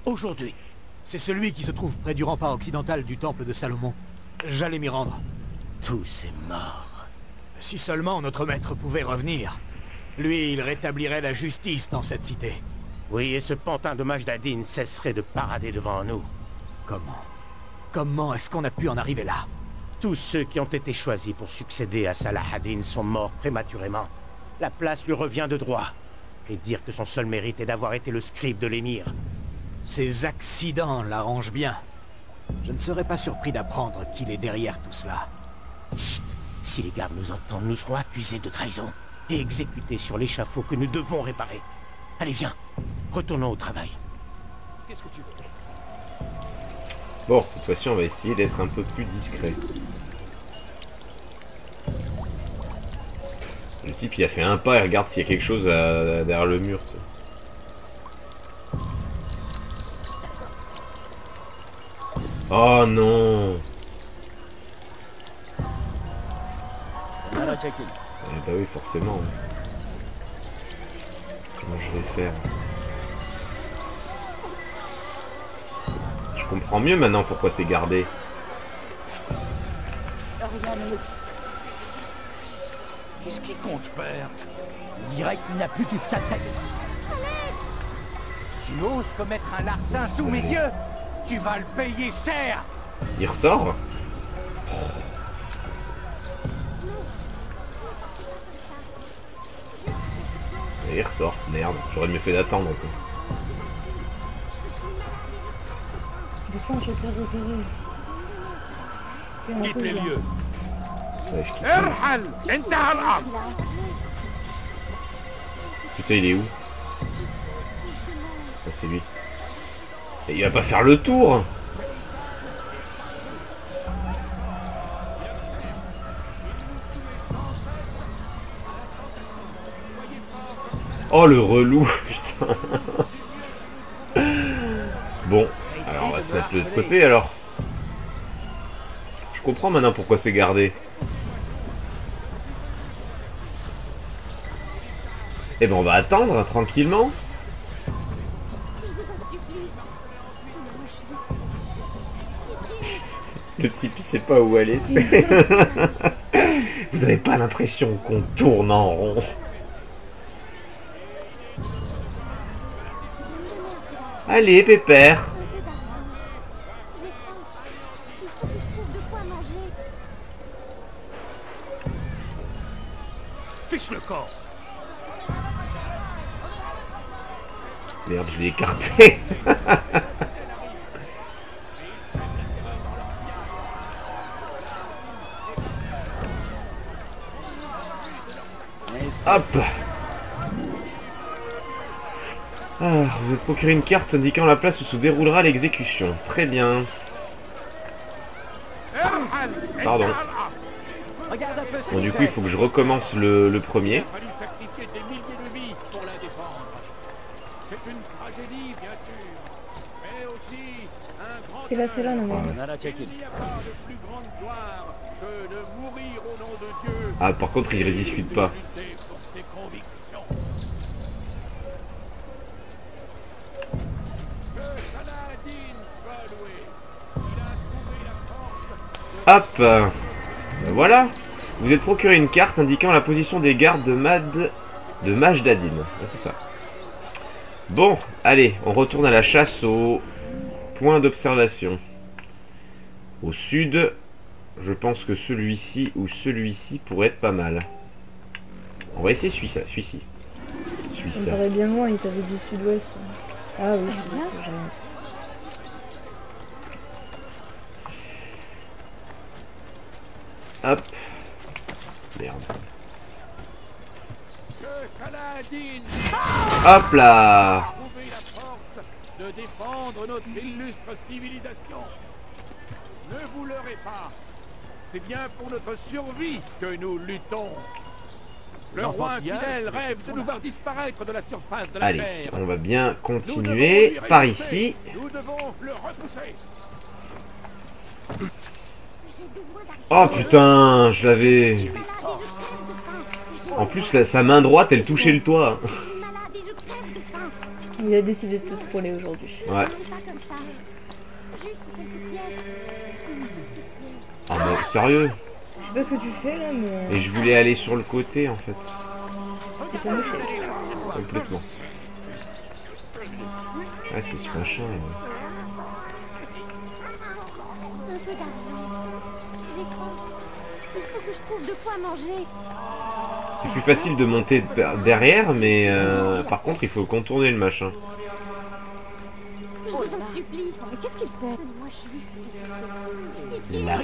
Aujourd'hui. C'est celui qui se trouve près du rempart occidental du temple de Salomon. J'allais m'y rendre. Tous est mort. Si seulement notre maître pouvait revenir. Lui, il rétablirait la justice dans cette cité. Oui, et ce pantin de Majdadin cesserait de parader devant nous. Comment est-ce qu'on a pu en arriver là? Tous ceux qui ont été choisis pour succéder à Salah ad-Din sont morts prématurément. La place lui revient de droit. Et dire que son seul mérite est d'avoir été le scribe de l'émir. Ces accidents l'arrangent bien. Je ne serais pas surpris d'apprendre qu'il est derrière tout cela. Chut. Si les gardes nous entendent, nous serons accusés de trahison et exécutés sur l'échafaud que nous devons réparer. Allez, viens. Retournons au travail. Qu'est-ce que tu veux? Bon, cette fois-ci, on va essayer d'être un peu plus discret. Le type, il a fait un pas et regarde s'il y a quelque chose derrière le mur. Oh non! Eh bah oui, forcément. Comment je vais faire? Je comprends mieux maintenant pourquoi c'est gardé. Qu'est-ce qui compte, père? On dirait qu'il n'a plus toute sa tête. Tu oses commettre un larcin sous mes yeux? Tu vas le payer cher! Il ressort? Et il ressort, merde, j'aurais mieux fait d'attendre. Descends, je peux repérer. Quitte les lieux. Ouais, je quitte. Erhal, انتهى الأمر. Putain, il est où? Ah, c'est lui. Et il va pas faire le tour! Oh le relou, putain. Bon, alors on va se mettre de l'autre côté alors. Je comprends maintenant pourquoi c'est gardé. Et ben on va attendre tranquillement. Le type il sait pas où aller. Vous n'avez pas l'impression qu'on tourne en rond. Allez, pépère. Fiche le corps. Merde, je l'ai écarté. Hop. Alors, vous êtes procuré une carte indiquant la place où se déroulera l'exécution. Très bien. Pardon. Bon, du coup, il faut que je recommence le premier. Il a fallu sacrifier des milliers de vies pour la défendre. C'est une tragédie, bien sûr, mais aussi un grand... C'est là, non mais... Il n'y a pas de plus grande gloire que de mourir au nom de Dieu. Ah, par contre, il ne discute pas. Pour ses convictions. Que Salah ad-Din soit loué. Il a trouvé la force. Hop. Ben voilà. Vous êtes procuré une carte indiquant la position des gardes de de Majdadin. Ouais, c'est ça. Bon, allez, on retourne à la chasse au point d'observation. Au sud, je pense que celui-ci ou celui-ci pourrait être pas mal. On va essayer celui-ci. Ça me paraît bien loin, il t'avait dit sud-ouest. Ah oui, hop. Merde. Hop là. Trouver la force de défendre notre illustre civilisation. Ne vous leurrez pas. C'est bien pour notre survie que nous luttons. Le roi infidèle rêve de nous voir disparaître de la surface de la Allez, terre. on va bien continuer par ici. Nous devons le repousser. Oh putain, je l'avais... En plus, là, sa main droite, elle touchait le toit. Il a décidé de te troller aujourd'hui. Ouais. Oh mais sérieux? Je sais pas ce que tu fais là, mais... Et je voulais aller sur le côté, en fait. C'est pas moché. Complètement. Ah, c'est ce machin. Un peu d'argent. J'ai faim. Il faut que je trouve de quoi manger. C'est plus facile de monter derrière, mais par contre, il faut contourner le machin. Je vous en supplie. Mais qu'est-ce qu'il fait? La.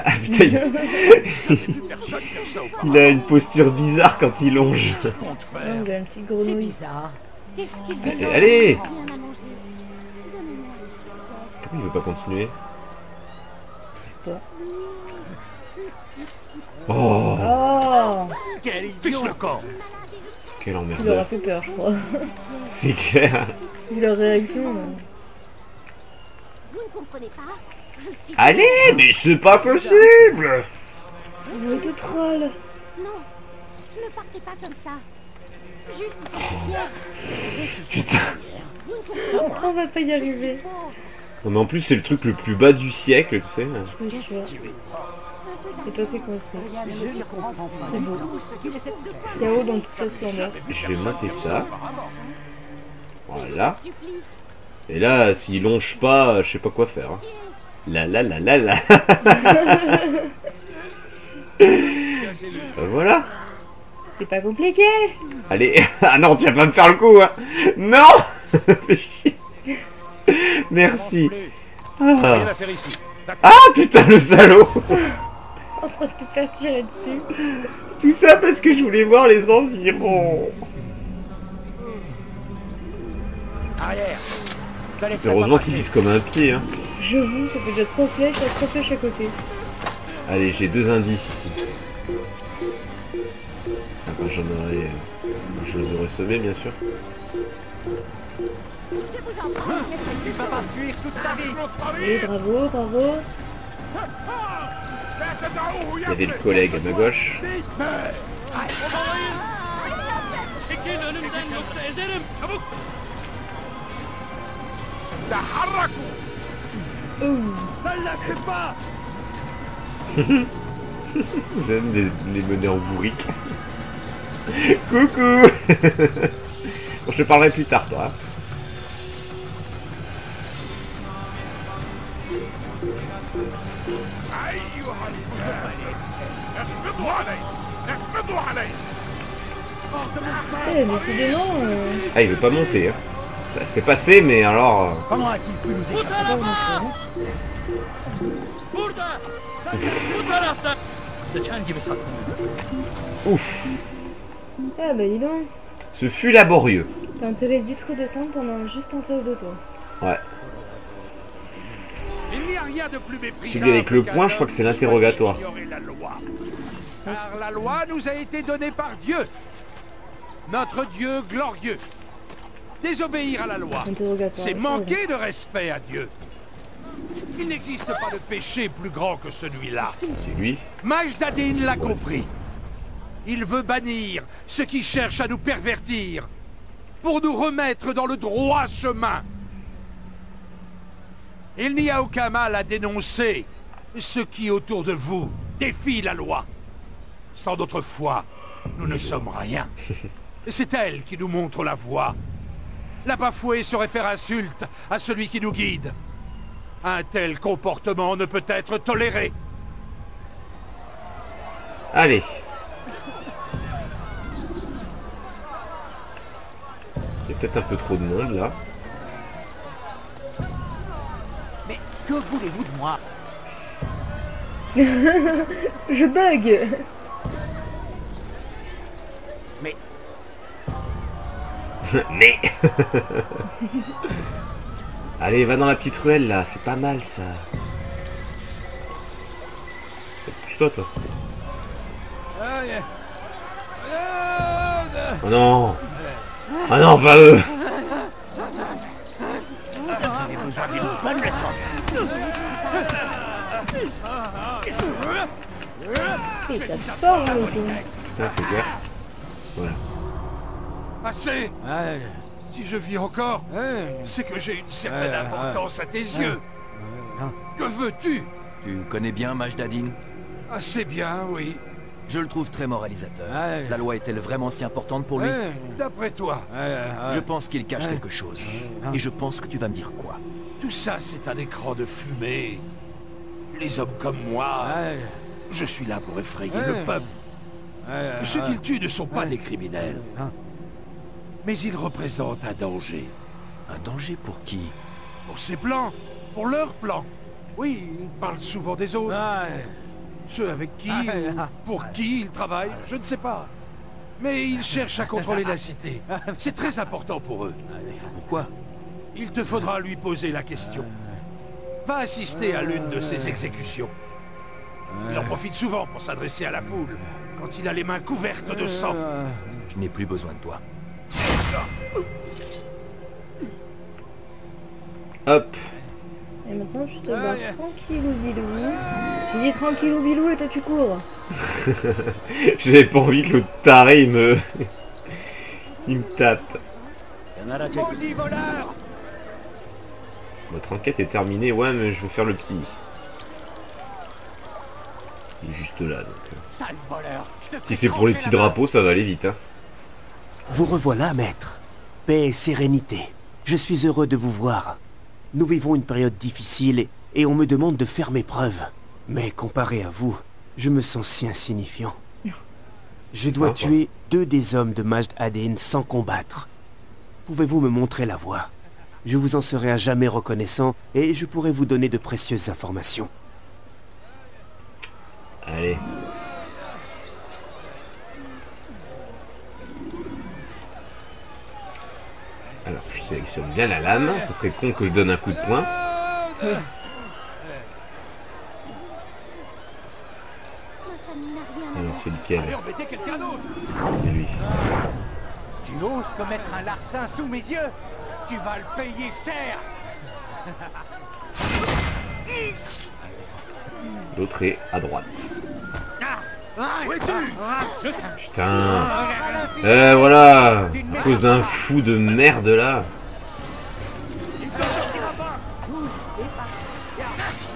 Ah, putain, il a une posture bizarre quand il longe. Oh, il a une petite grenouille. Allez! Pourquoi il veut pas continuer? Oh! Oh! Quel idiot le corps! Quel Il leur a emmerdeur. fait peur, je crois. C'est clair. Vu leur réaction. Vous ne comprenez pas? Je suis... Allez, mais c'est pas possible! Je te troll. Non, ne partez pas comme ça. Juste quelques pierres. Putain. On va pas y arriver. Non, mais en plus, c'est le truc le plus bas du siècle, tu sais. C'est sûr. Et toi, t'es coincé. C'est beau. Chaos dans toute sa splendeur. Je vais mater ça. Voilà. Et là, s'il longe pas, je sais pas quoi faire. Hein. La. Voilà. C'était pas compliqué. Allez. Ah non, tu vas pas me faire le coup. Hein. Non. Fais chier. Merci. Ah putain, le salaud. En train de te faire tirer dessus. Tout ça parce que je voulais voir les environs. Arrière. Heureusement qu'ils visent comme un pied. Hein. Je vous, ça fait déjà 3 flèches, à 3 flèches à côté. Allez, j'ai 2 indices ici. Quand j'en aurai... je les aurai semés, bien sûr. Tu vas pas fuir toute ta vie. Oui, bravo, bravo. Il y avait le collègue à ma gauche. J'aime les mener en bourrique. Coucou. Bon, je te parlerai plus tard, toi. Eh, décidément... Ah, il veut pas monter. Hein. Ça s'est passé, mais alors... Comment a-t-il pu nous échapper? Ouf. Ah bah dis donc. Ce fut laborieux. T'as intérêt vite redescendre pendant juste en face de toi. Ouais. Il n'y a rien de plus méprisable. Celui avec le point, je crois que c'est l'interrogatoire. Car la loi nous a été donnée par Dieu, notre Dieu glorieux. Désobéir à la loi, c'est manquer de respect à Dieu. Il n'existe pas de péché plus grand que celui-là. C'est lui. Majdadin l'a compris. Il veut bannir ceux qui cherchent à nous pervertir, pour nous remettre dans le droit chemin. Il n'y a aucun mal à dénoncer ceux qui, autour de vous, défient la loi. Sans notre foi, nous ne sommes rien. Et c'est elle qui nous montre la voie. La bafouer serait faire insulte à celui qui nous guide. Un tel comportement ne peut être toléré. Allez. Il y a peut-être un peu trop de monde là. Mais que voulez-vous de moi? Je bug. Mais... Mais... Allez, va dans la petite ruelle là, c'est pas mal ça. Pousse-toi toi. Oh non. Ah non, pas eux. Putain, c'est clair. Voilà. Assez. Si je vis encore, c'est que j'ai une certaine importance à tes yeux. Que veux-tu? Tu connais bien Majd Addin? Assez bien, oui. Je le trouve très moralisateur. La loi est-elle vraiment si importante pour lui? D'après toi? Je pense qu'il cache quelque chose. Et je pense que tu vas me dire quoi. Tout ça, c'est un écran de fumée. Les hommes comme moi, je suis là pour effrayer le peuple. Ceux qu'il tue ne sont pas des criminels. Mais ils représentent un danger. Un danger pour qui? Pour ses plans, pour leurs plans. Oui, ils parlent souvent des autres. Ceux avec qui, ou pour qui ils travaillent, je ne sais pas. Mais ils cherchent à contrôler la cité. C'est très important pour eux. Pourquoi? Il te faudra lui poser la question. Va assister à l'une de ces exécutions. Il en profite souvent pour s'adresser à la foule, quand il a les mains couvertes de sang. Je n'ai plus besoin de toi. Hop. Et maintenant je te barre tranquillou bilou. J'ai dit tranquillou bilou et toi tu cours. J'avais pas envie que le taré il me... il me tape. Votre enquête est terminée, ouais mais je vais faire le petit. Il est juste là donc. Si c'est pour les petits drapeaux ça va aller vite hein. Vous revoilà, maître. Paix et sérénité. Je suis heureux de vous voir. Nous vivons une période difficile et on me demande de faire mes preuves. Mais comparé à vous, je me sens si insignifiant. Je dois tuer 2 des hommes de Majd Addin sans combattre. Pouvez-vous me montrer la voie? Je vous en serai à jamais reconnaissant et je pourrai vous donner de précieuses informations. Allez. Alors, je sélectionne bien la lame. Ce serait con que je donne un coup de poing. Alors, c'est lequel? C'est lui. Tu oses commettre un larcin sous mes yeux? Tu vas le payer cher. L'autre est à droite. Putain. Voilà. À cause d'un fou de merde là.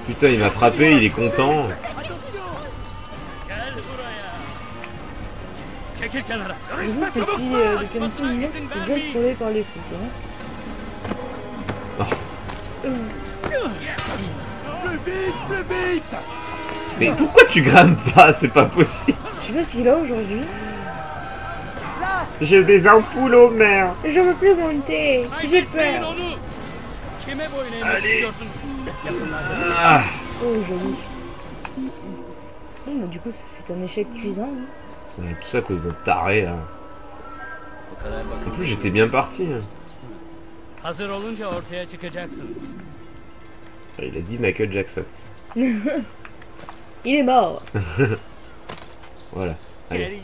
Putain, il m'a frappé, il est content. Depuis un petit moment, c'est bien trollé par les fous. Hein. Plus vite. Mais pourquoi tu grimpes pas? C'est pas possible. Je sais pas ce qu'il a aujourd'hui. J'ai des ampoules aux mers. Je veux plus monter. J'ai peur. Allez. Ah. Oh, joli. Mais du coup, ça fut un échec cuisant. Hein. Tout ça à cause d'un taré là. En plus, j'étais bien parti. Hein. Il a dit Michael Jackson. Il est mort. Voilà. Allez.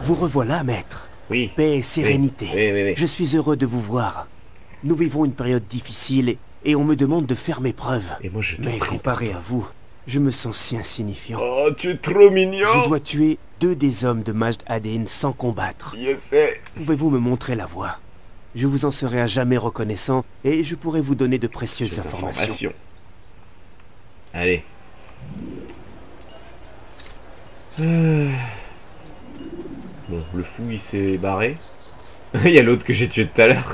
Vous revoilà, maître. Oui. Paix et sérénité. Oui. Je suis heureux de vous voir. Nous vivons une période difficile et on me demande de faire mes preuves. Et moi, mais comparé à vous, je me sens si insignifiant. Oh, tu es trop mignon. Je dois tuer 2 des hommes de Majd Addin sans combattre. Je sais. Pouvez-vous me montrer la voie? Je vous en serai à jamais reconnaissant et je pourrai vous donner de précieuses informations. Allez. Bon, le fou il s'est barré. Il y a l'autre que j'ai tué tout à l'heure.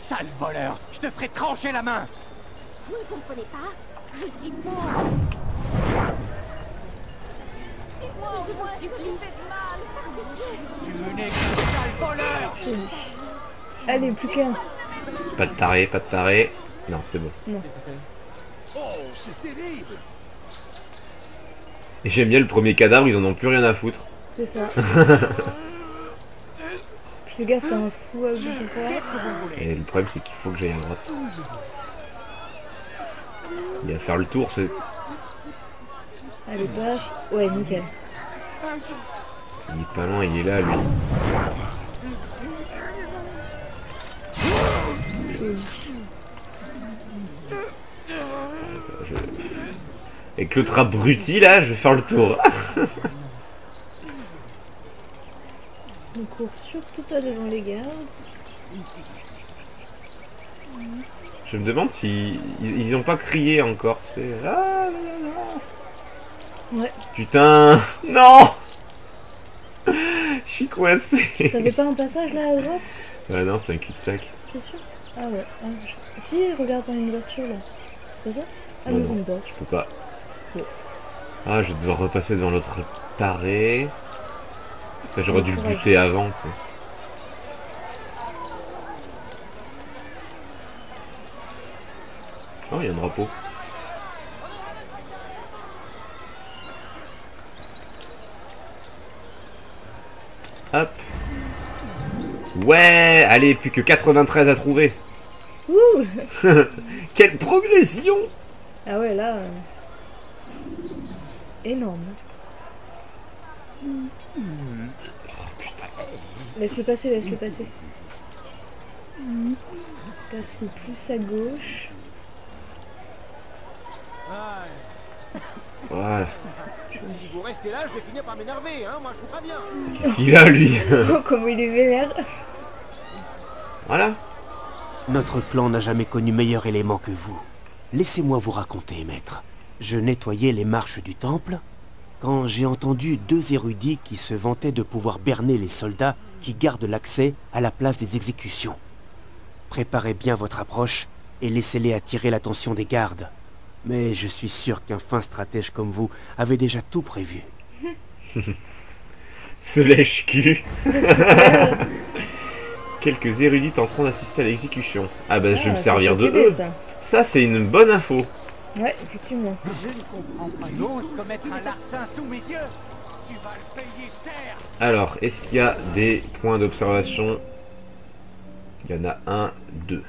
Sale voleur, je te ferai trancher la main. Vous ne comprenez pas? Je suis mort. Dites-moi, je vous supplie. Tu n'es qu'un sale voleur. Allez, plus qu'un. Pas de taré, pas de taré. Non, c'est bon. Non. Oh, c'est terrible. Et j'aime bien le premier cadavre, ils en ont plus rien à foutre. C'est ça. Fais gaffe, t'as un fou à bout de bras. Et le problème c'est qu'il faut que j'aille à droite. Il va faire le tour, c'est... Allez, passe. Ouais, nickel. Il est pas loin, il est là lui. Avec l'autre abruti là, je vais faire le tour. On court surtout pas devant les gardes. Je me demande si ils ont pas crié encore. C'est... Ah, ouais. Putain, non. Je suis coincé. T'avais pas un passage là à droite? Non, c'est un cul-de-sac. T'es sûr? Ah ouais. Ah, si, regarde dans une ouverture là. C'est pas ça? Ah non, une porte. Je peux pas. Ouais. Ah, je vais devoir repasser devant l'autre taré. Enfin, j'aurais dû le buter avant. Tu sais. Oh, il y a un drapeau. Hop. Ouais, allez, plus que 93 à trouver. Ouh. Quelle progression. Ah ouais, là... énorme. Laisse-le passer, laisse-le passer. Passe le plus à gauche. Voilà. Si vous restez là, je vais finir par m'énerver, hein. Moi, je vous préviens. Qu'est-ce qu'il a, lui? Oh, comment il est vénère. Voilà. Notre clan n'a jamais connu meilleur élément que vous. Laissez-moi vous raconter, maître. Je nettoyais les marches du temple quand j'ai entendu deux érudits qui se vantaient de pouvoir berner les soldats qui gardent l'accès à la place des exécutions. Préparez bien votre approche et laissez-les attirer l'attention des gardes. Mais je suis sûr qu'un fin stratège comme vous avait déjà tout prévu. Ce lèche-cul. Quelques érudits tenteront d'assister à l'exécution. Ah bah je vais me servir de eux. Ça c'est une bonne info. Ouais, effectivement. Je ne comprends pas. Tu oses commettre un larcin sous mes yeux. Tu vas le payer cher. Alors, est-ce qu'il y a des points d'observation? Il y en a un, deux.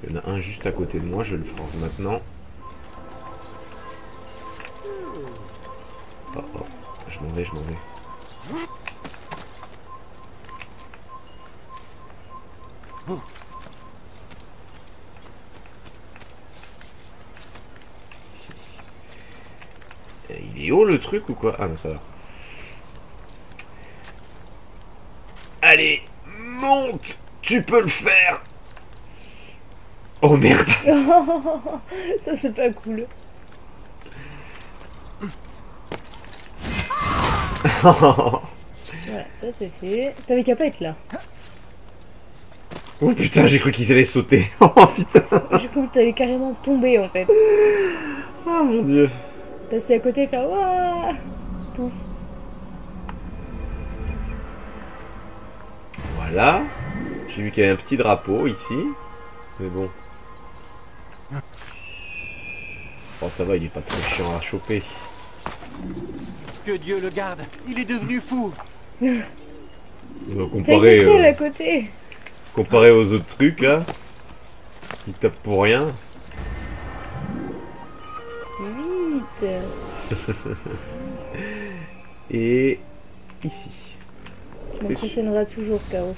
Il y en a un juste à côté de moi, je le ferai maintenant. Oh oh, je m'en vais, je m'en vais. Il est haut le truc ou quoi? Ah non, ça va. Allez, monte! Tu peux le faire! Oh merde! Ça c'est pas cool. Voilà, ça c'est fait. T'avais qu'à pas être là. Oh putain, j'ai cru qu'ils allaient sauter. Oh putain! J'ai cru que t'allais carrément tomber en fait. Oh mon dieu! Passer à côté et faire ouah! Pouf. Voilà. J'ai vu qu'il y avait un petit drapeau ici. Mais bon. Oh ça va, il est pas trop chiant à choper. Que Dieu le garde, il est devenu fou. Comparé aux autres trucs là, il tape pour rien. Vite. Et ici. Ça m'impressionnera toujours, K.O.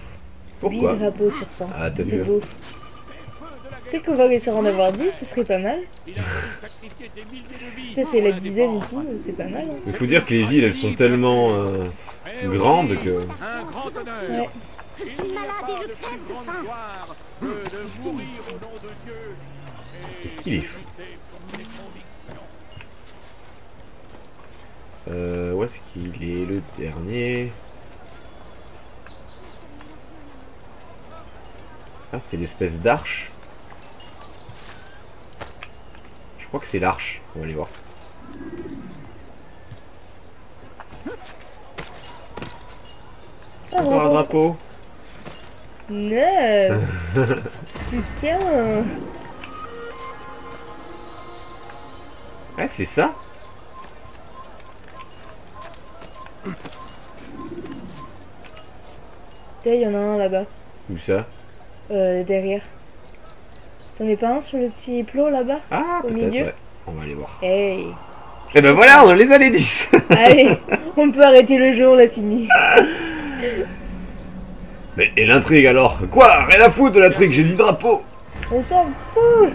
Pourquoi? 8 drapeaux sur ça. Ah, t'as c'est vu. beau. Peut-être qu'on va réussir à en avoir 10, ce serait pas mal. Ça fait la dizaine et tout, c'est pas mal. Hein. Il faut dire que les villes elles sont tellement grandes que... Ouais. Je suis malade et je crève de faim. Qu'est-ce qu'il est fou? Où est-ce qu'il est le dernier? Ah, c'est l'espèce d'arche. Je crois que c'est l'arche. On va aller voir. Encore un drapeau. Non. Putain. Ah, c'est ça. Il y en a un là-bas. Où ça? Derrière. Ça n'est pas un sur le petit plot là-bas? Ah, au milieu. Ouais. On va aller voir. Hey. Et ben voilà, on les a les 10. Allez, on peut arrêter le jeu, on l'a fini. Mais et l'intrigue alors? Quoi? Rien à foutre de l'intrigue, j'ai 10 drapeaux. On s'en fout.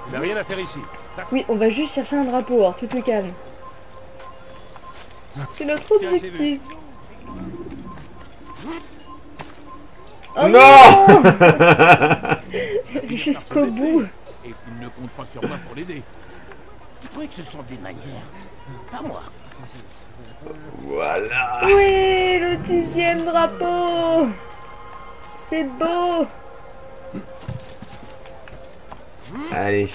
Il n'y a rien à faire ici. Oui, on va juste chercher un drapeau, alors tu te calmes. C'est notre objectif. Oh non. Jusqu'au bout. Et il ne compte pas sur moi pour l'aider. Je crois que ce sont des manières. Pas moi. Voilà. Oui, le 10e drapeau. C'est beau. Allez.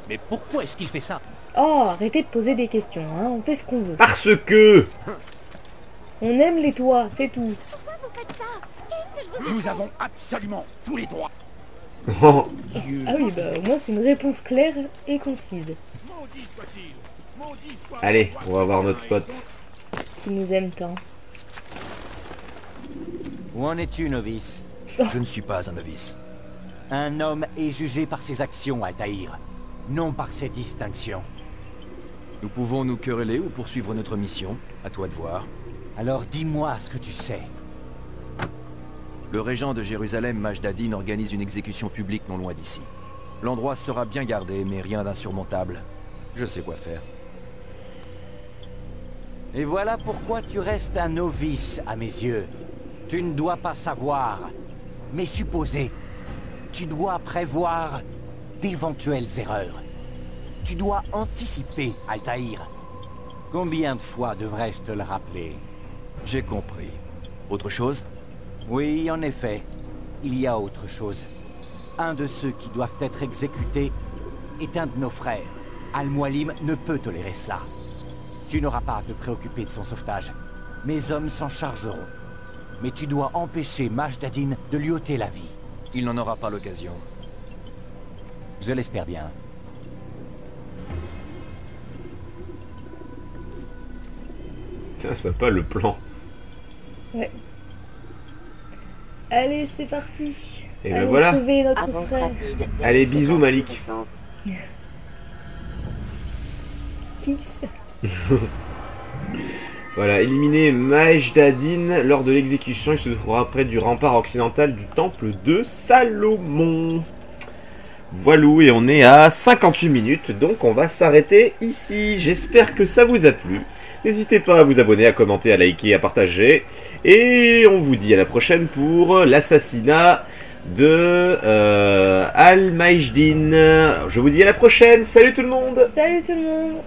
Mais pourquoi est-ce qu'il fait ça? Oh, arrêtez de poser des questions, hein. On fait ce qu'on veut. Parce que on aime les toits, c'est tout. Pourquoi vous faites ça? Nous avons absolument tous les droits. Oh. Ah oui, bah au moins c'est une réponse claire et concise. Allez, on va voir notre pote. Qui nous aime tant. Où en es-tu, novice? Je ne suis pas un novice. Un homme est jugé par ses actions, Altaïr, non par ses distinctions. Nous pouvons nous quereller ou poursuivre notre mission. À toi de voir. Alors dis-moi ce que tu sais. Le régent de Jérusalem, Majdadin, organise une exécution publique non loin d'ici. L'endroit sera bien gardé, mais rien d'insurmontable. Je sais quoi faire. Et voilà pourquoi tu restes un novice à mes yeux. Tu ne dois pas savoir, mais supposer. Tu dois prévoir d'éventuelles erreurs. Tu dois anticiper, Altaïr. Combien de fois devrais-je te le rappeler? J'ai compris. Autre chose? Oui, en effet. Il y a autre chose. Un de ceux qui doivent être exécutés est un de nos frères. Al-Mualim ne peut tolérer cela. Tu n'auras pas à te préoccuper de son sauvetage. Mes hommes s'en chargeront. Mais tu dois empêcher Majdadin de lui ôter la vie. Il n'en aura pas l'occasion. Je l'espère bien. Tiens, sympa le plan. Ouais. Allez, c'est parti. Et ben voilà. Sauver notre frère. Allez, bisous Malik. Kiss. Voilà, éliminer Majdadin lors de l'exécution. Il se trouvera près du rempart occidental du temple de Salomon. Voilà, et on est à 58 minutes, donc on va s'arrêter ici. J'espère que ça vous a plu. N'hésitez pas à vous abonner, à commenter, à liker, à partager. Et on vous dit à la prochaine pour l'assassinat de Al-Majdin. Je vous dis à la prochaine. Salut tout le monde. Salut tout le monde.